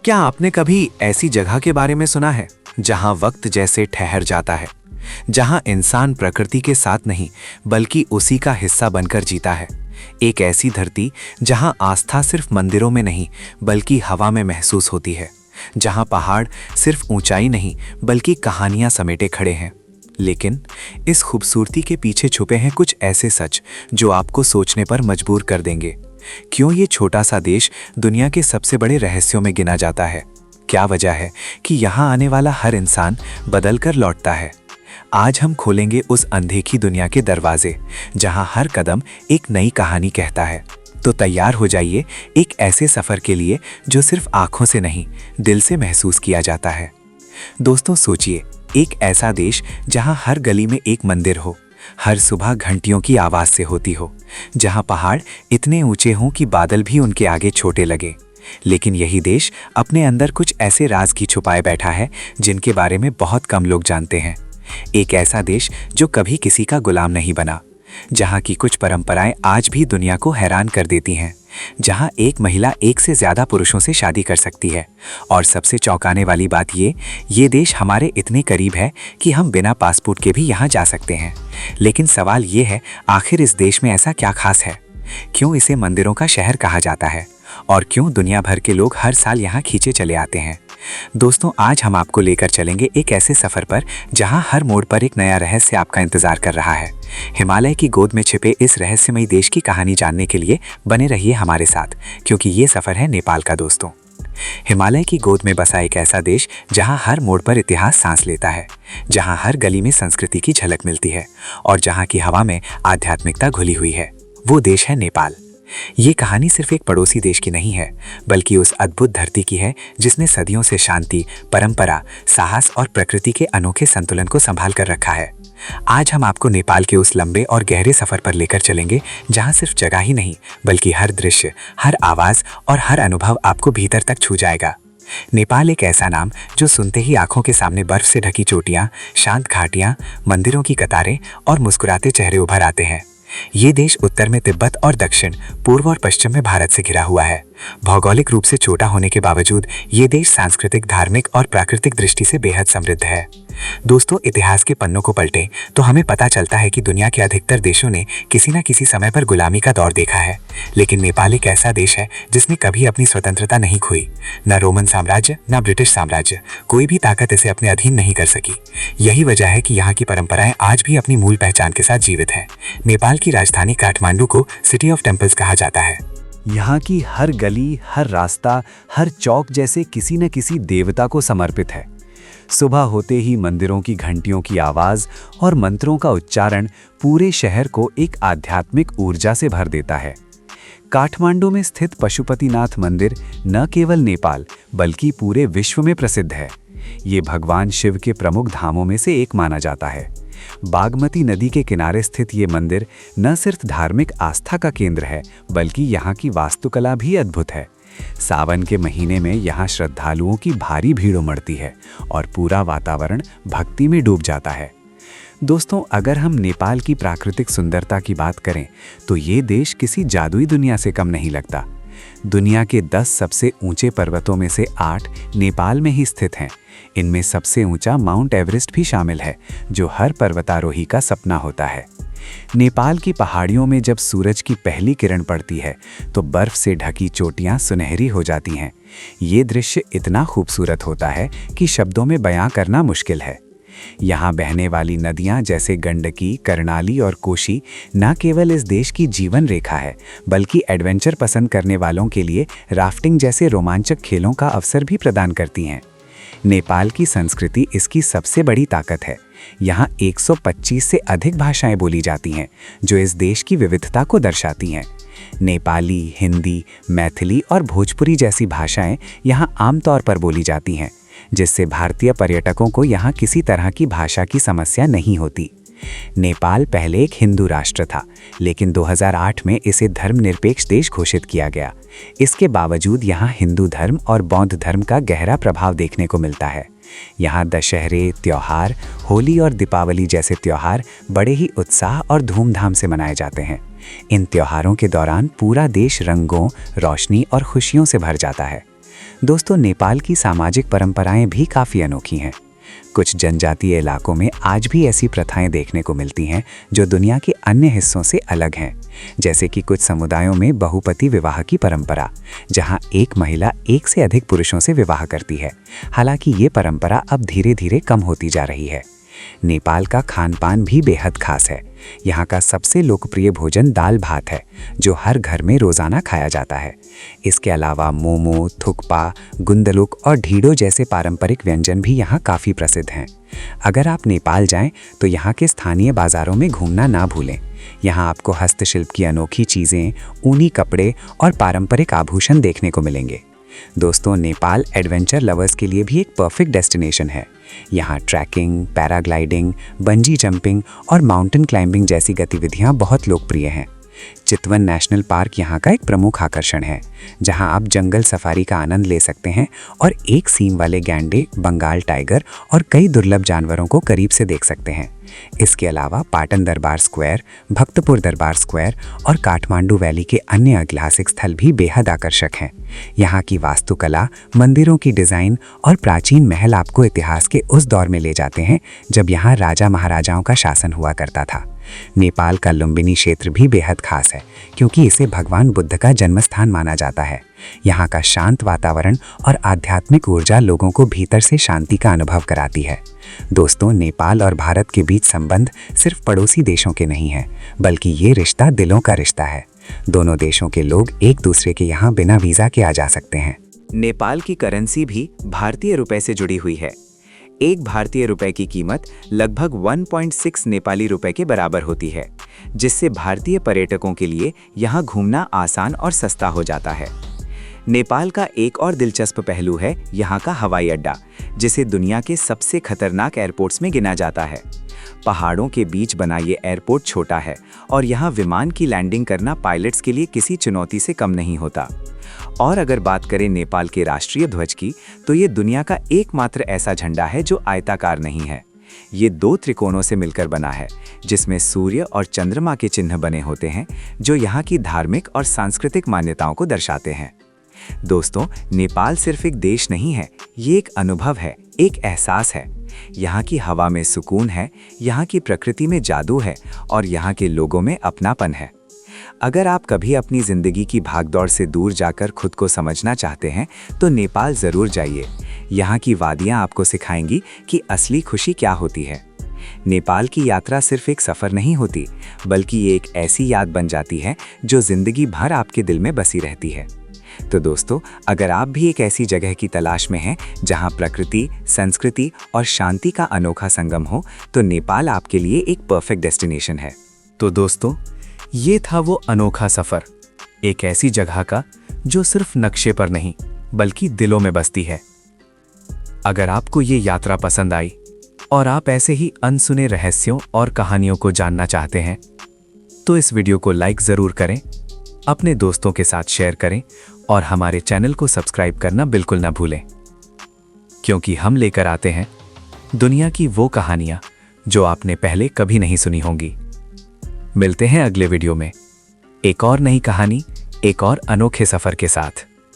क्या आपने कभी ऐसी जगह के बारे में सुना है जहां वक्त जैसे ठहर जाता है, जहां इंसान प्रकृति के साथ नहीं बल्कि उसी का हिस्सा बनकर जीता है? एक ऐसी धरती जहां आस्था सिर्फ मंदिरों में नहीं बल्कि हवा में महसूस होती है, जहां पहाड़ सिर्फ ऊंचाई नहीं बल्कि कहानियां समेटे खड़े हैं। लेकिन इस खूबसूरती के पीछे छुपे हैं कुछ ऐसे सच जो आपको सोचने पर मजबूर कर देंगे। क्यों ये छोटा सा देश दुनिया के सबसे बड़े रहस्यों में गिना जाता है? क्या वजह है कि यहाँ आने वाला हर इंसान बदल कर लौटता है? आज हम खोलेंगे उस अनदेखी दुनिया के दरवाजे जहाँ हर कदम एक नई कहानी कहता है। तो तैयार हो जाइए एक ऐसे सफर के लिए जो सिर्फ आंखों से नहीं, दिल से महसूस किया जाता है। दोस्तों सोचिए, एक ऐसा देश जहाँ हर गली में एक मंदिर हो, हर सुबह घंटियों की आवाज से होती हो, जहां पहाड़ इतने ऊंचे हों कि बादल भी उनके आगे छोटे लगे। लेकिन यही देश अपने अंदर कुछ ऐसे राज की छुपाए बैठा है जिनके बारे में बहुत कम लोग जानते हैं। एक ऐसा देश जो कभी किसी का गुलाम नहीं बना, जहां की कुछ परंपराएं आज भी दुनिया को हैरान कर देती हैं, जहां एक महिला एक से ज्यादा पुरुषों से शादी कर सकती है। और सबसे चौंकाने वाली बात ये देश हमारे इतने करीब है कि हम बिना पासपोर्ट के भी यहां जा सकते हैं। लेकिन सवाल ये है, आखिर इस देश में ऐसा क्या खास है? क्यों इसे मंदिरों का शहर कहा जाता है? और क्यों दुनिया भर के लोग हर साल यहाँ खींचे चले आते हैं? दोस्तों, आज हम आपको लेकर चलेंगे एक ऐसे सफर पर जहां हर मोड़ पर एक नया रहस्य आपका इंतजार कर रहा है। हिमालय की गोद में छिपे इस रहस्यमयी देश की कहानी जानने के लिए बने रहिए हमारे साथ, क्योंकि ये सफर है नेपाल का। दोस्तों, हिमालय की गोद में बसा एक ऐसा देश जहां हर मोड़ पर इतिहास सांस लेता है, जहां हर गली में संस्कृति की झलक मिलती है और जहां की हवा में आध्यात्मिकता घुली हुई है। वो देश है नेपाल। ये कहानी सिर्फ एक पड़ोसी देश की नहीं है, बल्कि उस अद्भुत धरती की है जिसने सदियों से शांति, परंपरा, साहस और प्रकृति के अनोखे संतुलन को संभाल कर रखा है। आज हम आपको नेपाल के उस लंबे और गहरे सफर पर लेकर चलेंगे जहां सिर्फ जगह ही नहीं बल्कि हर दृश्य, हर आवाज और हर अनुभव आपको भीतर तक छू जाएगा। नेपाल एक ऐसा नाम जो सुनते ही आंखों के सामने बर्फ से ढकी चोटियां, शांत घाटियां, मंदिरों की कतारें और मुस्कुराते चेहरे उभर आते हैं। ये देश उत्तर में तिब्बत और दक्षिण, पूर्व और पश्चिम में भारत से घिरा हुआ है। भौगोलिक रूप से छोटा होने के बावजूद ये देश सांस्कृतिक, धार्मिक और प्राकृतिक दृष्टि से बेहद समृद्ध है। दोस्तों, इतिहास के पन्नों को पलटें तो हमें पता चलता है कि दुनिया के अधिकतर देशों ने किसी न किसी समय पर गुलामी का दौर देखा है, लेकिन नेपाल एक ऐसा देश है जिसने कभी अपनी स्वतंत्रता नहीं खोई। न रोमन साम्राज्य, न ब्रिटिश साम्राज्य, कोई भी ताकत इसे अपने अधीन नहीं कर सकी। यही वजह है कि यहाँ की परंपराएं आज भी अपनी मूल पहचान के साथ जीवित हैं। नेपाल की राजधानी काठमांडू को सिटी ऑफ टेम्पल्स कहा जाता है। यहाँ की हर गली, हर रास्ता, हर चौक जैसे किसी न किसी देवता को समर्पित है। सुबह होते ही मंदिरों की घंटियों की आवाज और मंत्रों का उच्चारण पूरे शहर को एक आध्यात्मिक ऊर्जा से भर देता है। काठमांडू में स्थित पशुपतिनाथ मंदिर न केवल नेपाल बल्कि पूरे विश्व में प्रसिद्ध है। ये भगवान शिव के प्रमुख धामों में से एक माना जाता है। बागमती नदी के किनारे स्थित ये मंदिर न सिर्फ धार्मिक आस्था का केंद्र है बल्कि यहाँ की वास्तुकला भी अद्भुत है। सावन के महीने में यहाँ श्रद्धालुओं की भारी भीड़ उमड़ती है और पूरा वातावरण भक्ति में डूब जाता है। दोस्तों, अगर हम नेपाल की प्राकृतिक सुंदरता की बात करें तो ये देश किसी जादुई दुनिया से कम नहीं लगता। दुनिया के 10 सबसे ऊंचे पर्वतों में से 8 नेपाल में ही स्थित हैं। इनमें सबसे ऊंचा माउंट एवरेस्ट भी शामिल है, जो हर पर्वतारोही का सपना होता है। नेपाल की पहाड़ियों में जब सूरज की पहली किरण पड़ती है तो बर्फ से ढकी चोटियां सुनहरी हो जाती हैं। ये दृश्य इतना खूबसूरत होता है कि शब्दों में बयां करना मुश्किल है। यहाँ बहने वाली नदियाँ जैसे गंडकी, कर्णाली और कोशी न केवल इस देश की जीवन रेखा है बल्कि एडवेंचर पसंद करने वालों के लिए राफ्टिंग जैसे रोमांचक खेलों का अवसर भी प्रदान करती हैं। नेपाल की संस्कृति इसकी सबसे बड़ी ताकत है। यहाँ 125 से अधिक भाषाएं बोली जाती हैं, जो इस देश की विविधता को दर्शाती हैं। नेपाली, हिंदी, मैथिली और भोजपुरी जैसी भाषाएं यहाँ आमतौर पर बोली जाती हैं, जिससे भारतीय पर्यटकों को यहाँ किसी तरह की भाषा की समस्या नहीं होती। नेपाल पहले एक हिंदू राष्ट्र था, लेकिन 2008 में इसे धर्मनिरपेक्ष देश घोषित किया गया। इसके बावजूद यहाँ हिंदू धर्म और बौद्ध धर्म का गहरा प्रभाव देखने को मिलता है। यहाँ दशहरे, त्योहार, होली और दीपावली जैसे त्योहार बड़े ही उत्साह और धूमधाम से मनाए जाते हैं। इन त्योहारों के दौरान पूरा देश रंगों, रोशनी और खुशियों से भर जाता है। दोस्तों, नेपाल की सामाजिक परंपराएं भी काफ़ी अनोखी हैं। कुछ जनजातीय इलाकों में आज भी ऐसी प्रथाएं देखने को मिलती हैं जो दुनिया के अन्य हिस्सों से अलग हैं। जैसे कि कुछ समुदायों में बहुपति विवाह की परंपरा, जहां एक महिला एक से अधिक पुरुषों से विवाह करती है। हालांकि ये परंपरा अब धीरे धीरे कम होती जा रही है। नेपाल का खान पान भी बेहद खास है। यहाँ का सबसे लोकप्रिय भोजन दाल भात है, जो हर घर में रोज़ाना खाया जाता है। इसके अलावा मोमो, थुक्पा, गुंदलुक और ढीडो जैसे पारंपरिक व्यंजन भी यहाँ काफ़ी प्रसिद्ध हैं। अगर आप नेपाल जाएं तो यहाँ के स्थानीय बाज़ारों में घूमना ना भूलें। यहाँ आपको हस्तशिल्प की अनोखी चीज़ें, ऊनी कपड़े और पारंपरिक आभूषण देखने को मिलेंगे। दोस्तों, नेपाल एडवेंचर लवर्स के लिए भी एक परफेक्ट डेस्टिनेशन है। यहाँ ट्रैकिंग, पैराग्लाइडिंग, बंजी जंपिंग और माउंटेन क्लाइंबिंग जैसी गतिविधियाँ बहुत लोकप्रिय हैं। चितवन नेशनल पार्क यहाँ का एक प्रमुख आकर्षण है, जहाँ आप जंगल सफारी का आनंद ले सकते हैं और एक सींग वाले गैंडे, बंगाल टाइगर और कई दुर्लभ जानवरों को करीब से देख सकते हैं। इसके अलावा पाटन दरबार स्क्वायर, भक्तपुर दरबार स्क्वायर और काठमांडू वैली के अन्य ऐतिहासिक स्थल भी बेहद आकर्षक हैं। यहाँ की वास्तुकला, मंदिरों की डिज़ाइन और प्राचीन महल आपको इतिहास के उस दौर में ले जाते हैं जब यहाँ राजा महाराजाओं का शासन हुआ करता था। नेपाल का लुम्बिनी क्षेत्र भी बेहद खास है, क्योंकि इसे भगवान बुद्ध का जन्मस्थान माना जाता है। यहाँ का शांत वातावरण और आध्यात्मिक ऊर्जा लोगों को भीतर से शांति का अनुभव कराती है। दोस्तों, नेपाल और भारत के बीच संबंध सिर्फ पड़ोसी देशों के नहीं है, बल्कि ये रिश्ता दिलों का रिश्ता है। दोनों देशों के लोग एक दूसरे के यहाँ बिना वीज़ा के आ जा सकते हैं। नेपाल की करेंसी भी भारतीय रुपए से जुड़ी हुई है। एक भारतीय रुपए की कीमत लगभग 1.6 नेपाली रुपए के बराबर होती है, जिससे भारतीय पर्यटकों के लिए यहाँ घूमना आसान और सस्ता हो जाता है। नेपाल का एक और दिलचस्प पहलू है यहाँ का हवाई अड्डा, जिसे दुनिया के सबसे खतरनाक एयरपोर्ट्स में गिना जाता है। पहाड़ों के बीच बना ये एयरपोर्ट छोटा है और यहाँ विमान की लैंडिंग करना पायलट्स के लिए किसी चुनौती से कम नहीं होता। और अगर बात करें नेपाल के राष्ट्रीय ध्वज की, तो ये दुनिया का एकमात्र ऐसा झंडा है जो आयताकार नहीं है। ये 2 त्रिकोणों से मिलकर बना है, जिसमें सूर्य और चंद्रमा के चिन्ह बने होते हैं, जो यहाँ की धार्मिक और सांस्कृतिक मान्यताओं को दर्शाते हैं। दोस्तों, नेपाल सिर्फ एक देश नहीं है, ये एक अनुभव है, एक एहसास है। यहाँ की हवा में सुकून है, यहाँ की प्रकृति में जादू है और यहाँ के लोगों में अपनापन है। अगर आप कभी अपनी जिंदगी की भागदौड़ से दूर जाकर खुद को समझना चाहते हैं, तो नेपाल ज़रूर जाइए। यहाँ की वादियाँ आपको सिखाएंगी कि असली खुशी क्या होती है। नेपाल की यात्रा सिर्फ एक सफ़र नहीं होती, बल्कि ये एक ऐसी याद बन जाती है जो ज़िंदगी भर आपके दिल में बसी रहती है। तो दोस्तों, अगर आप भी एक ऐसी जगह की तलाश में हैं जहां प्रकृति, संस्कृति और शांति का अनोखा संगम हो, तो नेपाल आपके लिए एक परफेक्ट डेस्टिनेशन है। तो दोस्तों, ये था वो अनोखा सफ़र, एक ऐसी जगह का जो सिर्फ नक्शे पर नहीं बल्कि दिलों में बसती है। अगर आपको ये यात्रा पसंद आई और आप ऐसे ही अनसुने रहस्यों और कहानियों को जानना चाहते हैं, तो इस वीडियो को लाइक ज़रूर करें, अपने दोस्तों के साथ शेयर करें और हमारे चैनल को सब्सक्राइब करना बिल्कुल ना भूलें, क्योंकि हम लेकर आते हैं दुनिया की वो कहानियां जो आपने पहले कभी नहीं सुनी होंगी। मिलते हैं अगले वीडियो में एक और नई कहानी, एक और अनोखे सफ़र के साथ।